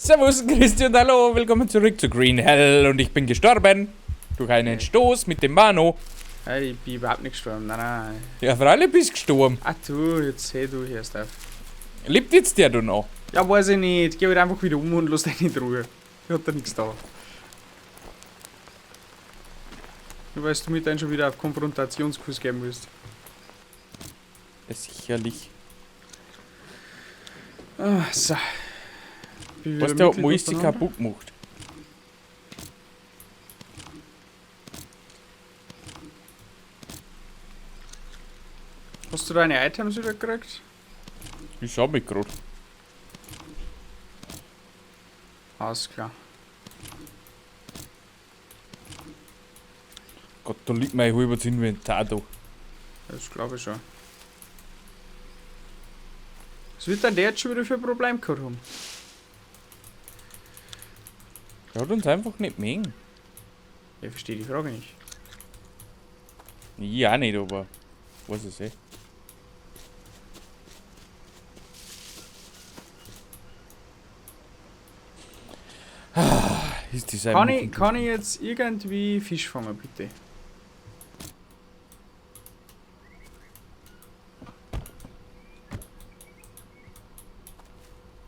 Servus, Christi und hallo, willkommen zurück zu Green Hell und ich bin gestorben durch einen Stoß mit dem Mano. Hey, ich bin überhaupt nicht gestorben, nein. Ja, freilich bist du gestorben. Ach du, jetzt seh du hier, Steph. Lebt jetzt der du noch? Ja, weiß ich nicht. Geh halt einfach wieder um und lass dich nicht in Ruhe. Ich hab da nichts da. Du weißt, du mit denen schon wieder auf Konfrontationskurs geben willst. Ja, sicherlich. Ah, so. Bin wieder Was der Mitglied Moiste untereinander. kaputt gemacht. Hast du deine Items wieder gekriegt? Ich schau mich grad. Alles klar. Gott, da liegt mein halbes Inventar da. Das glaube ich schon. Was wird denn der jetzt schon wieder für ein Problem gehabt haben? Der hat uns einfach nicht mögen. Ich verstehe die Frage nicht. Ich auch nicht, aber was ist eh. Ist die Kann ich jetzt irgendwie Fisch fangen, bitte?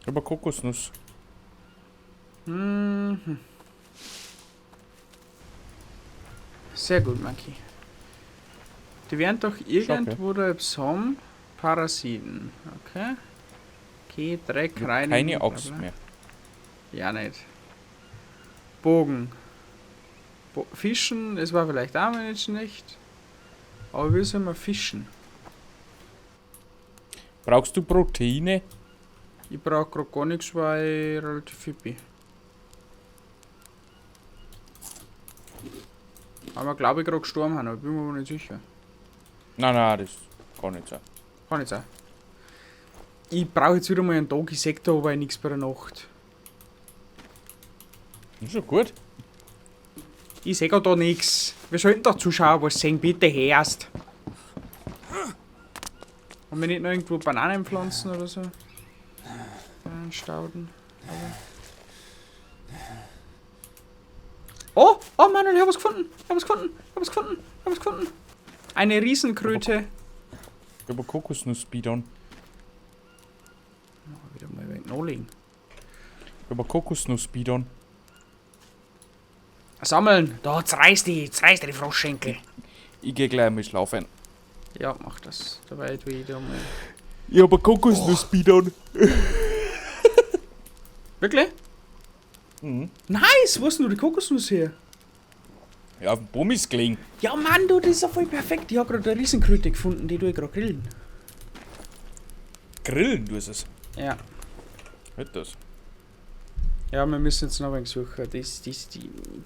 Aber Kokosnuss. Mhm. Sehr gut, Maki. Die werden doch irgendwo da haben Parasiten. Okay. Okay, Dreck Ich hab rein. keine Axt mehr. Ja, nicht. Bogen. Fischen, es war vielleicht auch mal nicht schlecht. Aber wie soll man fischen? Brauchst du Proteine? Ich brauche gerade gar nichts, weil ich relativ fit bin. Aber glaube ich gerade gestorben haben, aber bin mir aber nicht sicher. Nein, das kann nicht sein. Kann nicht sein. Ich brauche jetzt wieder mal einen Tag, ich sehe da aber nichts bei der Nacht. Ist schon gut. Ich sehe da nichts. Wir sollten doch Zuschauer was sehen, bitte erst. Haben wir nicht noch irgendwo Bananen pflanzen oder so? Stauden. Oh! Oh Manuel, ich hab was gefunden! Ich hab was gefunden! Eine Riesenkröte. Ich habe Kokosnuss-Bidon. Wieder mal ein nachlegen. Ich habe Kokosnuss-Bidon. Sammeln! Da, jetzt reiß die Froschschenkel. Ich gehe gleich mal schlafen. Ja, mach das. Dabei tue ich da mal. Ich habe Kokosnuss-Bidon. Wirklich? Mhm. Nice! Wo ist denn du die Kokosnuss her? Ja, auf dem Baum ist gelegen. Ja, Mann, du, das ist ja voll perfekt. Ich hab gerade eine Riesenkröte gefunden, die tue ich gerade grillen. Grillen, du es. Ja. Hört das. Ja, wir müssen jetzt noch ein wenig suchen.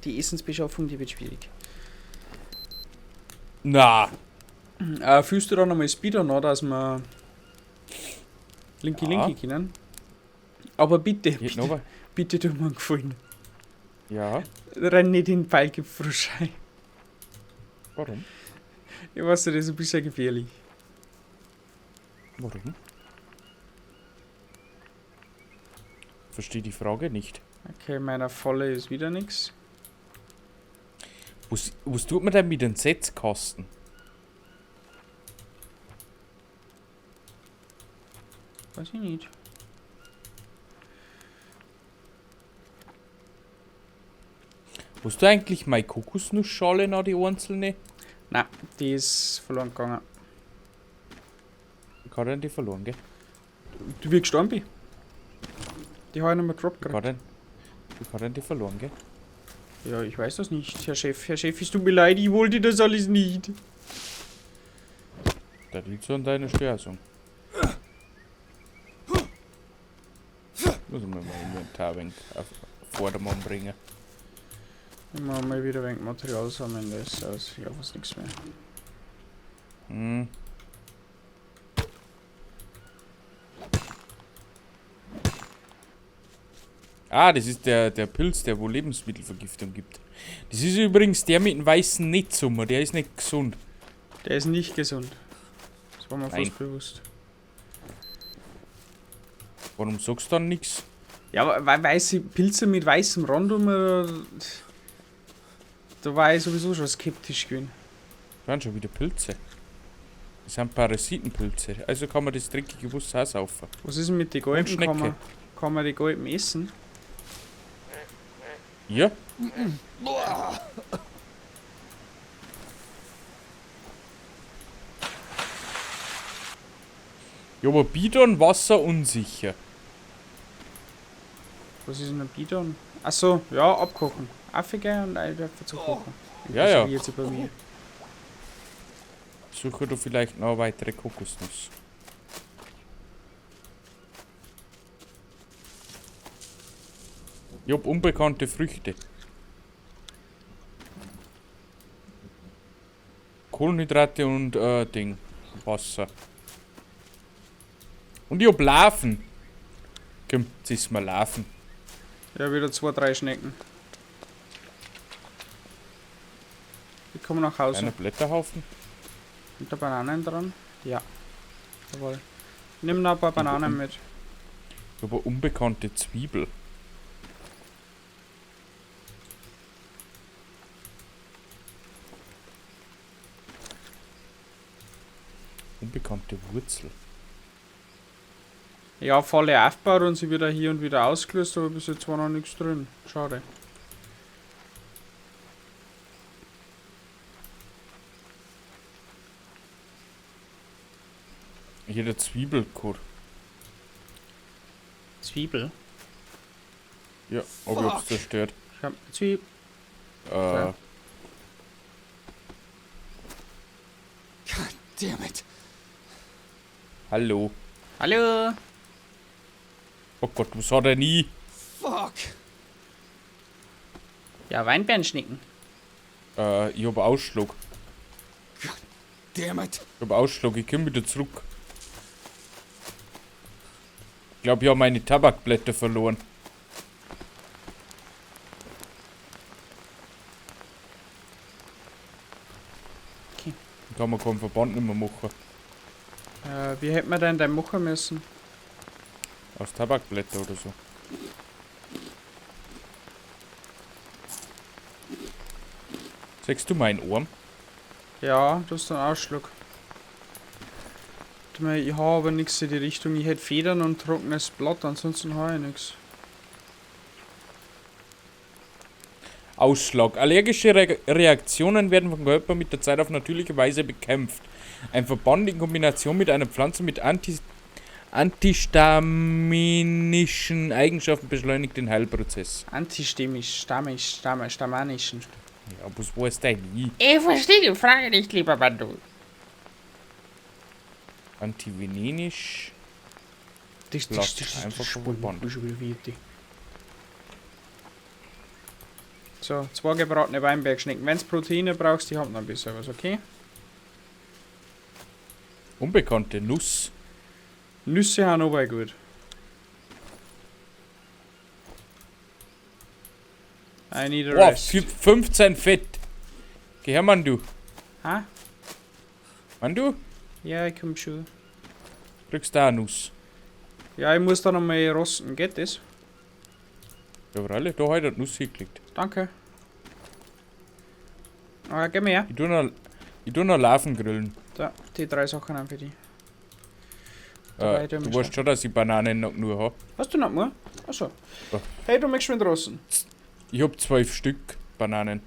Die Essensbeschaffung, die wird schwierig. Na, Fühlst du da nochmal Speeder noch, dass wir Linky können? Aber bitte, geht noch was? bitte tu mir einen Gefallen. Ja, Renn nicht in den Pfeilgipfel rein. warum? Ich weiß, das ist ein bisschen gefährlich. Warum? Verstehe die Frage nicht. Okay, meiner Volle ist wieder nichts. Was tut man denn mit den Setzkasten? Weiß ich nicht. Hast du eigentlich meine Kokosnussschale noch, die einzelne? Nein, die ist verloren gegangen. Wie kann denn die verloren gehen? Du wie gestorben bist. Die habe ich nochmal gedroppt Wie gerade. kann denn die verloren gehen? Ja, ich weiß das nicht, Herr Chef. Herr Chef, es tut mir leid, ich wollte das alles nicht. Das liegt so an deiner Steuerung. Muss ich mir mal Inventar ein wenig auf Vordermann bringen. Ich muss mal wieder ein wenig Material sammeln, das ist aus. Ja, fast nichts mehr. Hm. Ah, das ist der Pilz, der wo Lebensmittelvergiftung gibt. Das ist übrigens der mit dem weißen Netzsummer, der ist nicht gesund. Der ist nicht gesund. Das war mir Nein. fast bewusst. Warum sagst du dann nichts? Ja, aber weiße Pilze mit weißem Rand da war ich sowieso schon skeptisch gewesen. Das waren schon wieder Pilze. Das sind Parasitenpilze. Also kann man das dreckige Wasser aussaufen. Was ist denn mit den Galben? Schnecke. Kann man die Galben essen? Ja. Ja, aber Bidon, Wasser unsicher. Was ist denn ein Bidon? Achso, ja, abkochen. Affige und einfach zu kochen. Ja, ja. Jetzt bei mir. Suche du vielleicht noch eine weitere Kokosnuss. Ich hab unbekannte Früchte. Kohlenhydrate und Ding. Wasser. Und ich hab Larven. Komm, jetzt ist mal Larven. Ja, wieder 2, 3 Schnecken. Ich komme nach Hause. Einer Blätterhaufen. Sind da Bananen dran? Ja. Jawohl. Nimm noch ein paar Bananen mit. Ich hab eine unbekannte Zwiebel. Unbekannte Wurzel. Ja, Falle aufgebaut und sie wieder hier und wieder ausgelöst, aber bis jetzt war noch nichts drin. Schade. Hier der Zwiebelkur. Zwiebel? Ja, aber ich hab's zerstört. Ich hab Zwiebel. Äh, God damn it. hallo. Hallo? Oh Gott, was hat er nie? Fuck. Ja, Weinbeerenschnecken. Ich hab Ausschlag. Damn it. Ich hab Ausschlag, ich komm wieder zurück. Ich glaube, ich habe meine Tabakblätter verloren. Okay. Dann kann man keinen Verband nicht mehr machen. Wie hätten wir denn den machen müssen? Aus Tabakblätter oder so. Siehst du meinen Arm? Ja, das ist ein Ausschlag. Warte mal, ich habe aber nichts in die Richtung. Ich hätte Federn und trockenes Blatt, ansonsten habe ich nichts. Ausschlag. Allergische Reaktionen werden vom Körper mit der Zeit auf natürliche Weise bekämpft. Ein Verband in Kombination mit einer Pflanze mit antistaminischen Eigenschaften beschleunigt den Heilprozess. Stamanischen. Ja, was weißt du nie? Ich verstehe die Frage nicht, lieber Bandu. Antivenenisch. Das Einfach vom Verband. So, 2 gebratene Weinbergschnecken. Wenn du Proteine brauchst, die haben noch ein bisschen was, okay? Unbekannte Nuss. Nüsse haben aber gut. I need a Wow, rest. 15 Fett. Geh her, Mann, du. Ha? Mann, du? Ja, ich komm schon. Kriegst da eine Nuss. Ja, ich muss da noch mal rosten. Geht das? Ja, aber alle, da hat er die Nuss hingeklickt. Danke. Ah, gib mir her. Ich tu noch Larven grillen. Da, die 3 Sachen haben für dich. Dabei tun wir Du weißt schon, dass ich Bananen noch nur habe. Hast du noch mal? Achso. Ja. Hey, du möchtest mit rosten. Ich hab 12 Stück Bananen.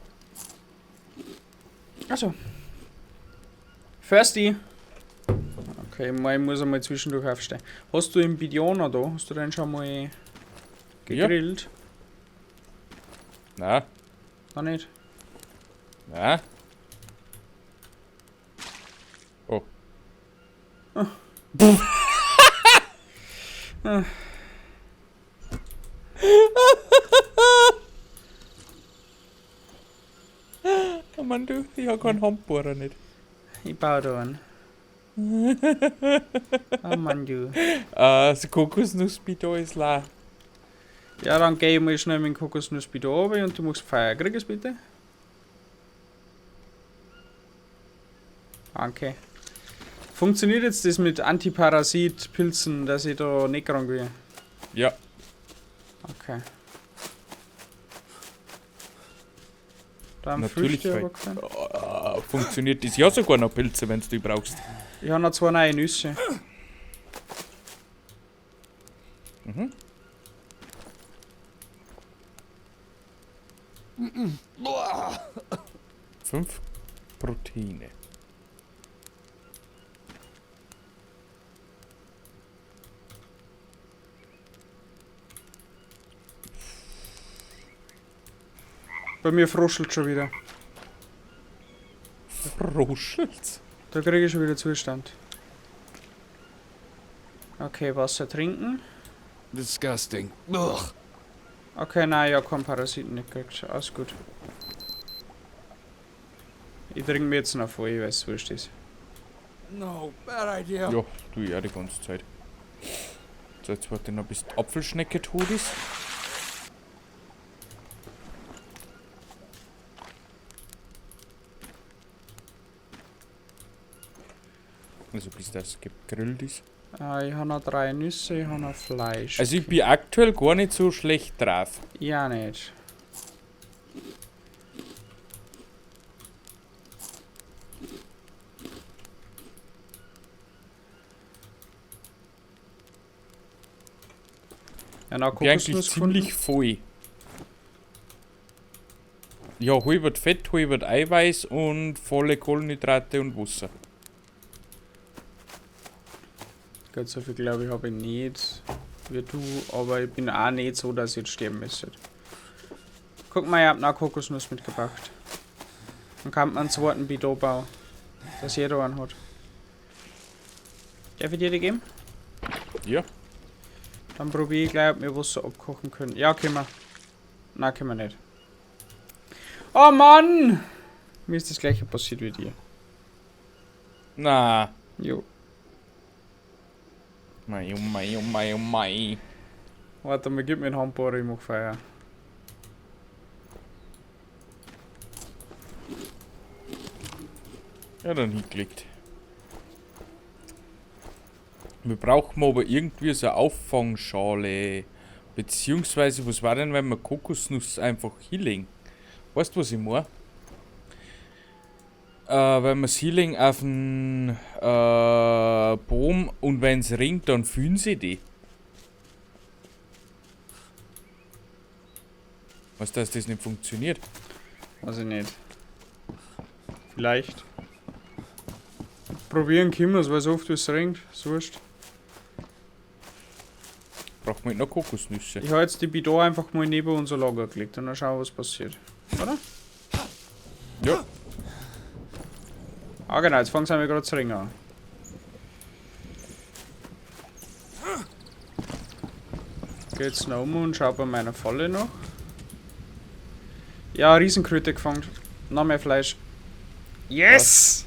Achso. Firsty. Okay, ich muss einmal zwischendurch aufstehen. Hast du im Bidon noch da? Hast du den schon mal gegrillt? Na, Noch nicht? na. Oh. Oh Mann, du, ich hab keinen Handbohrer nicht. Ich baue da einen. Oh Mann, du. Das Kokosnussbidon ist leer. Ja, dann geh ich mal schnell mit dem Kokosnussbidon runter und du machst Feuer. Krieg es bitte? Danke. Funktioniert jetzt das mit Antiparasit-Pilzen, dass ich da nicht krank will? Ja. Okay. Dann Natürlich, Früchte weil- aber kein. Funktioniert das ja sogar noch Pilze, wenn du die brauchst. Ich habe noch 2 neue Nüsse. Mhm. Boah. 5 Proteine. Bei mir fruschelt schon wieder. Fruschelt's. Da kriege ich schon wieder Zustand. Okay, Wasser trinken. Disgusting. Ugh. Okay, nein, ja, kein Parasiten nicht gekriegt. Alles gut. Ich trinke mir jetzt noch voll, weil es wurscht ist. No, bad idea. Ja, tu ich auch die ganze Zeit. So, jetzt warte ich noch, bis die Apfelschnecke tot ist. Also bis das gegrillt ist. Ich habe noch 3 Nüsse, ich habe noch Fleisch. Also ich bin aktuell gar nicht so schlecht drauf. Ja, nicht. Ja, noch Ich bin eigentlich Kokosnuss ziemlich voll. Ja, halbert Fett, halbert Eiweiß und volle Kohlenhydrate und Wasser. Gut, so viel glaube ich habe ich nicht wie du, aber ich bin auch nicht so, dass ich jetzt sterben müsste. Guck mal, ich habe noch Kokosnuss mitgebracht. Dann kann man einen zweiten Bidon bauen, dass jeder einen hat. Darf ich dir die geben? Ja. Dann probiere ich gleich, ob wir Wasser abkochen können. Ja, können wir. Nein, können wir nicht. Oh Mann! Mir ist das gleiche passiert wie dir. Na. Jo. Mei, oh mei, oh mei, oh mei. Warte mal, gib mir einen Handbohrer, ich mach Feuer. Ja, dann hingelegt. Wir brauchen aber irgendwie so eine Auffangschale. Beziehungsweise, was war denn, wenn wir Kokosnuss einfach hinlegen? Weißt du, was ich meine? Wenn wir es hinlegen auf den Baum und wenn es ringt, dann fühlen sie die. Weißt du, dass das nicht funktioniert? Weiß ich nicht. Vielleicht. Probieren können wir es, weil so oft wie es regnet. So wurscht. Braucht man nicht noch Kokosnüsse. Ich habe jetzt die Bidon einfach mal neben unser Lager gelegt und dann schauen, was passiert. Oder? Ja. Ah genau, jetzt fangen wir gerade zu regnen an. Geht's noch um und schau bei meiner Falle noch. Ja, Riesenkröte gefangen. Noch mehr Fleisch. Yes!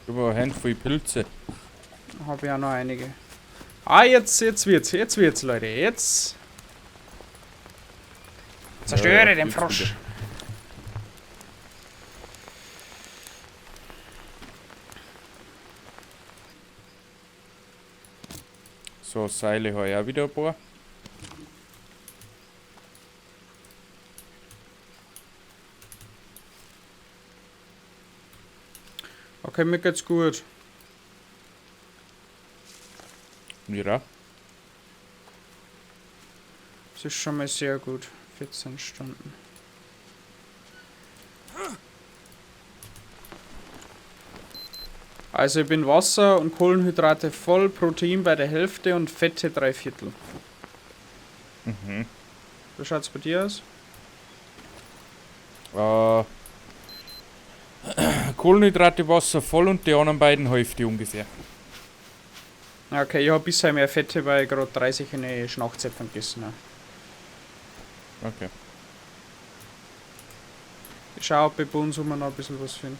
Über eine Handvoll Pilze. Habe ich auch noch einige. Ah, jetzt wird's, Leute. Jetzt. Zerstöre den jetzt Frosch. wieder. So, Seile habe ich auch wieder ein paar. Okay, mir geht's gut. Ja. Das ist schon mal sehr gut. 14 Stunden. Also ich bin Wasser und Kohlenhydrate voll, Protein bei der Hälfte und Fette 3/4. Mhm. Wie schaut's bei dir aus? Kohlenhydrate, Wasser voll und die anderen beiden Hälfte ungefähr. Okay, ich habe bisher mehr Fette, weil ich gerade 30 eine Schnachzäpfen gegessen habe. Okay. Ich schaue, ob ich bei uns noch ein bisschen was finde.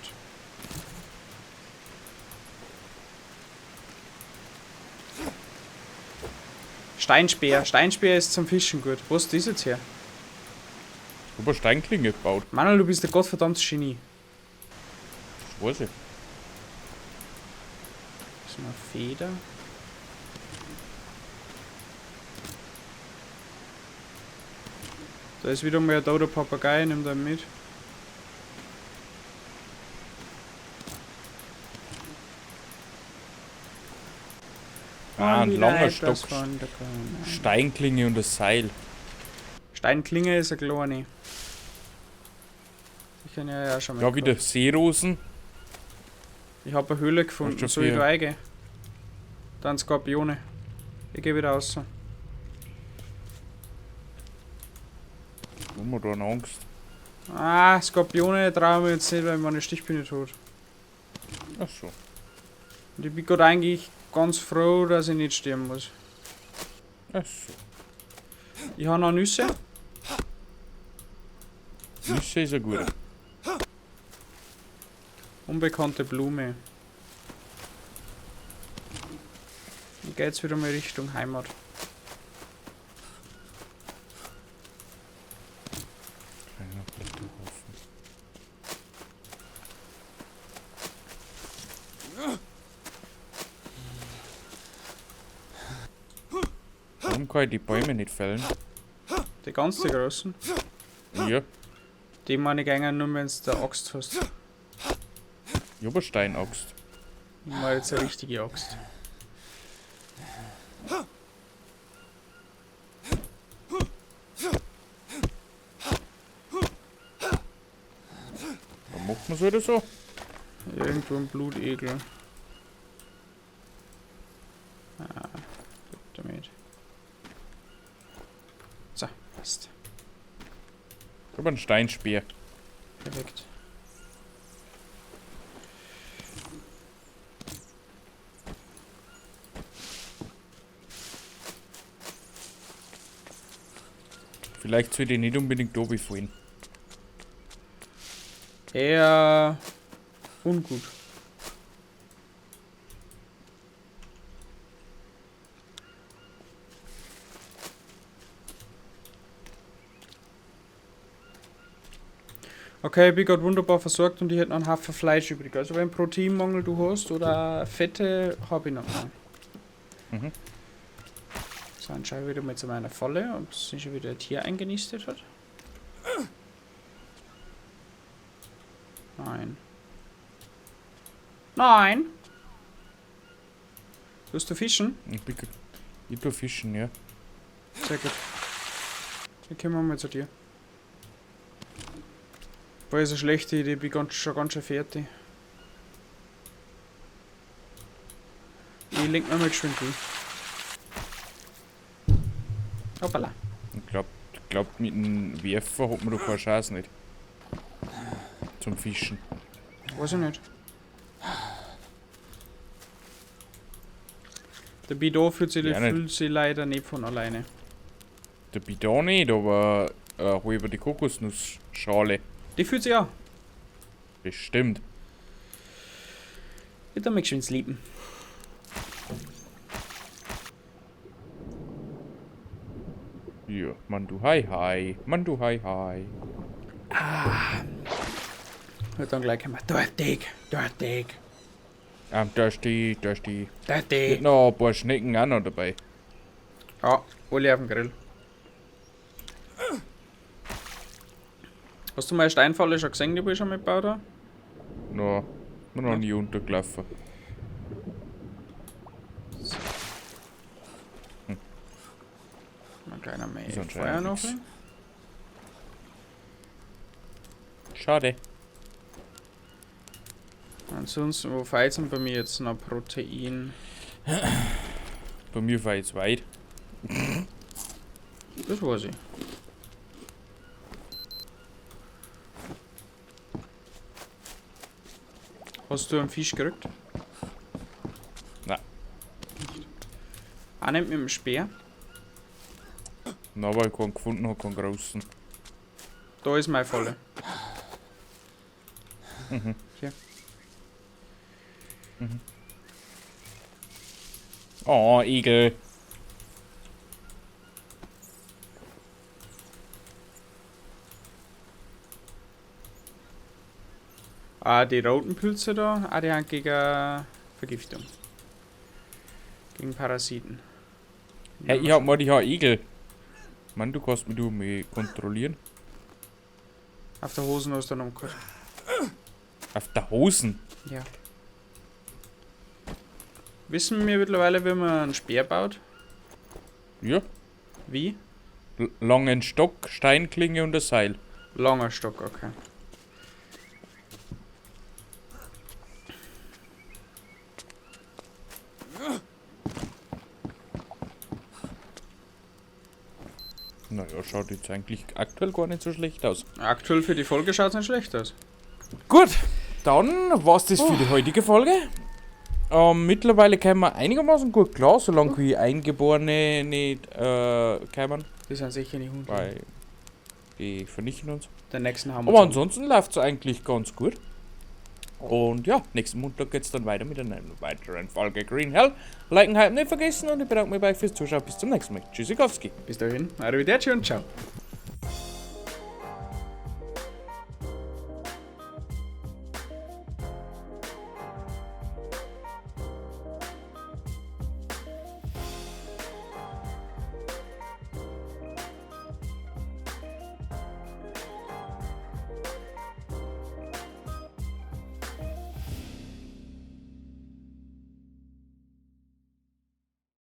Steinspeer. Steinspeer ist zum Fischen gut. Wo ist das jetzt her? Ich habe eine Steinklinge gebaut. Manuel, du bist ein gottverdammtes Genie. Das weiß ich. Das ist eine Feder. Da ist wieder mal ein toter Papagei, nimm den mit. Ein wieder langer etwas Stock, von der Krone. Steinklinge und das Seil. Steinklinge ist eine kleine. Ich kann ja schon mal. Ja, wieder Seerosen. Ich habe eine Höhle gefunden, schon soll ich viel? da reingehen? Dann Skorpione. Ich gehe wieder raus. Haben wir da eine Angst? Ah, Skorpione trauen wir jetzt nicht, weil meine Stichpinne tot. Ach so. Und ich bin gerade eigentlich ganz froh, dass ich nicht sterben muss. Ach so. Ich habe noch Nüsse. Nüsse ist ja gut. Unbekannte Blume. Ich gehe jetzt wieder mal Richtung Heimat. Kleiner Blätterhaufen. Warum kann ich die Bäume nicht fällen? Die ganz großen. Ja, Die meine ich eigentlich nur, wenn du eine Axt hast. ich hab eine Steinaxt. Ich meine jetzt eine richtige Axt. Warum macht man so oder so? Irgendwo ein Blutegel. Ah, gut damit. So, passt. Ich hab einen Steinspeer. Perfekt. Vielleicht sollte ich nicht unbedingt oben fallen. Eher ungut. Okay, ich bin gerade wunderbar versorgt und ich hätte noch einen Haufen Fleisch übrig. Also wenn Proteinmangel du hast oder Fette, habe ich noch mal. Mhm. So, dann schaue ich wieder mal zu meiner Falle, ob sich schon wieder ein Tier eingenistet hat. Nein. Nein! Willst du fischen? Ich tue fischen, ja. Sehr gut. Dann kommen wir mal zu dir. War ist eine schlechte Idee, ich bin schon ganz schön fertig. Ich lenk mir mal geschwind durch. Hoppala. Ich glaub, mit dem Werfer hat man doch keine Chance nicht. Zum Fischen. Weiß ich nicht. Der Bidon fühlt sich Ja, nicht. leider nicht von alleine. Der Bidon nicht, aber über die Kokosnussschale. Die fühlt sich auch. Bestimmt. Ich tu mal geschwind sleepen. Ja, Mann du hi hi. Mann du hi hi. Und dann gleich kommen wir. Dortig. Thirsty. Mit Dortig. noch ein paar Schnecken auch noch dabei. Ja, alle auf dem Grill. Hast du mal eine Steinfalle schon gesehen, die ich schon mitgebaut habe? Noch nie untergelaufen. Ein kleiner Mäh. Ist anscheinend Feuer noch. nix. Schade. Ansonsten, wo feizen bei mir jetzt noch Protein? Bei mir war jetzt weit. Das weiß ich. Hast du einen Fisch gekriegt? Nein. Auch nicht mit dem Speer. Na, weil ich keinen gefunden habe, keinen großen. Da ist meine Falle. Hier. Oh, Igel. Ah, die roten Pilze da, die haben gegen Vergiftung. Gegen Parasiten. Hey, ich hab mal die Igel. Mann, du kannst mich kontrollieren. Auf der Hosen hast du dann umgehört. Auf der Hosen. Ja. Wissen wir mittlerweile, wie man einen Speer baut? Ja. Wie? Langen Stock, Steinklinge und ein Seil. Langer Stock, okay. Naja, schaut jetzt eigentlich aktuell gar nicht so schlecht aus. Aktuell für die Folge schaut es nicht schlecht aus. Gut, dann war's das für die heutige Folge. Mittlerweile kommen wir einigermaßen gut klar, solange wie Eingeborene nicht kommen, Die sind sicher nicht Hunde. weil die vernichten uns. Den nächsten haben wir. Aber ansonsten läuft's eigentlich ganz gut. Und ja, nächsten Montag geht's dann weiter mit einer weiteren Folge Green Hell. Liken, halten nicht vergessen und ich bedanke mich bei euch fürs Zuschauen. Bis zum nächsten Mal. Tschüssikowski. Bis dahin, arrivederci und ciao.